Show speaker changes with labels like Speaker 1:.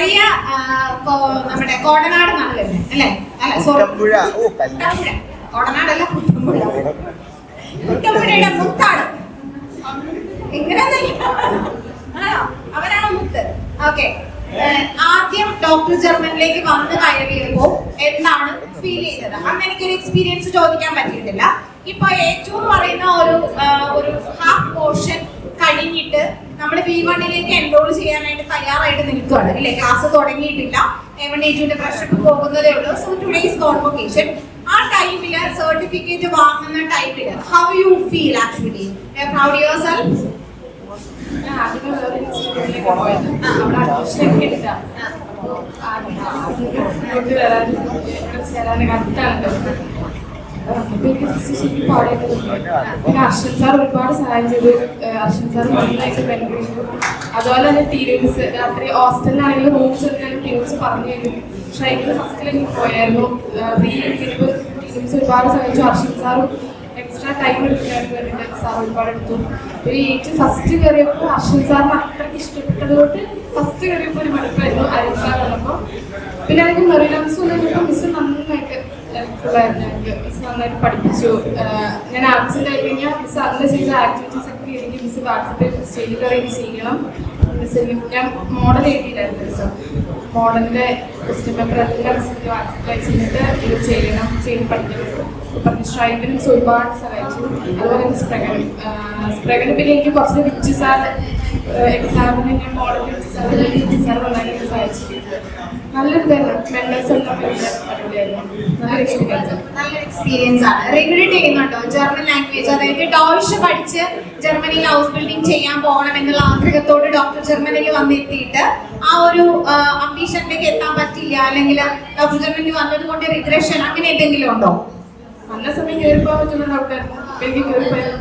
Speaker 1: മറിയ നമ്മുടെ കോടനാട് എന്നാണ് വരുന്നത് അല്ലേ? അല്ല സോറി, കോടനാടല്ല, കുട്ടമ്പുഴയുടെ മുത്താണ്. ഇങ്ങനെയൊന്നുമില്ല, അവരാണ് മുത്ത്. ഓക്കെ, ആദ്യം ഡോക്ടർ ജർമ്മനിലേക്ക് വന്ന് കയറിയപ്പോൾ എന്താണ് ഫീൽ ചെയ്തത്? അന്ന് എനിക്കൊരു എക്സ്പീരിയൻസ് ചോദിക്കാൻ പറ്റിയിട്ടില്ല. ഇപ്പൊ ഏറ്റവും പറയുന്ന ഒരു ഹാഫ് പോർഷൻ കഴിഞ്ഞിട്ട് നമ്മൾ B1ലേക്ക് എൻറോൾ ചെയ്യാനായിട്ട് തയ്യാറായിട്ട് നിൽക്കുകയാണ് അല്ലേ? ക്ലാസ് തുടങ്ങിയിട്ടില്ല, A1A2 പ്രശ്നം പോകുന്നതേ ഉള്ളൂ. സോ ടുഡേസ് കോൺവൊക്കേഷൻ, ആ ടൈമില് സർട്ടിഫിക്കറ്റ് വാങ്ങുന്ന ടൈമില് how you feel? Actually proud yourself?
Speaker 2: Arshan sir ഒരുപാട് സഹായം ചെയ്തു. അർഷൻ സാർ നന്നായിട്ട് ബെനിഫിറ്റ് ചെയ്തു. അതുപോലെ തന്നെ ടീംസ് രാത്രി ഹോസ്റ്റലിലാണെങ്കിലും റൂംസ് എടുക്കാനും ടീംസ് പറഞ്ഞു തരും. പക്ഷേ എനിക്ക് ഫസ്റ്റിൽ എനിക്ക് പോയായിരുന്നു. ടീംസ് ഒരുപാട് സഹായിച്ചു. അർഷൻ സാറും എക്സ്ട്രാ ടൈം എടുക്കാൻ വേണ്ടിയിട്ട് സാർ ഒരുപാട് എടുത്തു. ഒരു ഫസ്റ്റ് കയറിയപ്പോൾ അർഷൻ സാറിന് അത്രയ്ക്ക് ഇഷ്ടപ്പെട്ടത് കൊണ്ട് ഫസ്റ്റ് കയറിയപ്പോൾ ഒരു മടുപ്പായിരുന്നു അരുൺ സാർ വന്നപ്പോൾ. പിന്നെ അതിന് മെറിലംസ് വന്നപ്പോൾ മിസ് നന്നായിട്ട് ഹെൽപ്ഫുള്ളായിരുന്നു. ഞങ്ങൾക്ക് മിസ് നന്നായിട്ട് പഠിപ്പിച്ചു. ഞാൻ ആബ്സെൻ്റ് ആയി കഴിഞ്ഞാൽ മിസ് അന്ന് ചെയ്ത ആക്ടിവിറ്റീസ് ഒക്കെ എനിക്ക് മിസ് വാട്സപ്പിൽ സ്റ്റേജിൽ കയറി ചെയ്യണം. മിസ്സിന് ഞാൻ മോഡൽ എഴുതിയില്ലായിരുന്നു. മിസ് മോഡലിൻ്റെ ക്വസ്റ്റ്യൻ പേപ്പർ എല്ലാം മിസ്സിൻ്റെ വാട്സപ്പിൽ അയച്ചിട്ട് ഇത് ചെയ്യണം, ചെയ്ത് പഠിക്കണം പറഞ്ഞു. സ്ട്രൈക്കിന് മിസ് ഒരുപാട് സഹായിച്ചു. അതുപോലെ മിസ് പ്രകടന പിന്നെ എനിക്ക് കുറച്ച് വിച്ച് സാർ എക്സാമിന് ഞാൻ മോഡൽ വിച്ച് സാർ നന്നായിട്ട് സഹായിച്ചു. നല്ലൊരു മെൻറ്റേഴ്സ് എല്ലാം അടിപൊളിയായിരുന്നു.
Speaker 1: നല്ലൊരു എക്സ്പീരിയൻസ് ആണ്. റെഗുലേറ്റ് ചെയ്യുന്നുണ്ടോ ജർമ്മൻ ലാംഗ്വേജ്? അതായത് ഡോയ്ഷ് പഠിച്ച് ജർമ്മനിയിൽ ഹൗസ് ബിൽഡിംഗ് ചെയ്യാൻ പോകണം എന്നുള്ള ആഗ്രഹത്തോട് ഡോക്ടർ ജർമ്മനിയിൽ വന്നെത്തിയിട്ട് ആ ഒരു അംബീഷനിലേക്ക് എത്താൻ പറ്റില്ല, അല്ലെങ്കിൽ ഡോക്ടർ ജർമ്മനിയിൽ വന്നത് കൊണ്ട് റിഗ്രഷൻ അങ്ങനെ എന്തെങ്കിലും ഉണ്ടോ?
Speaker 2: നല്ല സമയം കയറിപ്പോകാൻ പറ്റുന്ന ഡൗട്ടായിരുന്നു. എനിക്ക് കയറിപ്പോയാൽ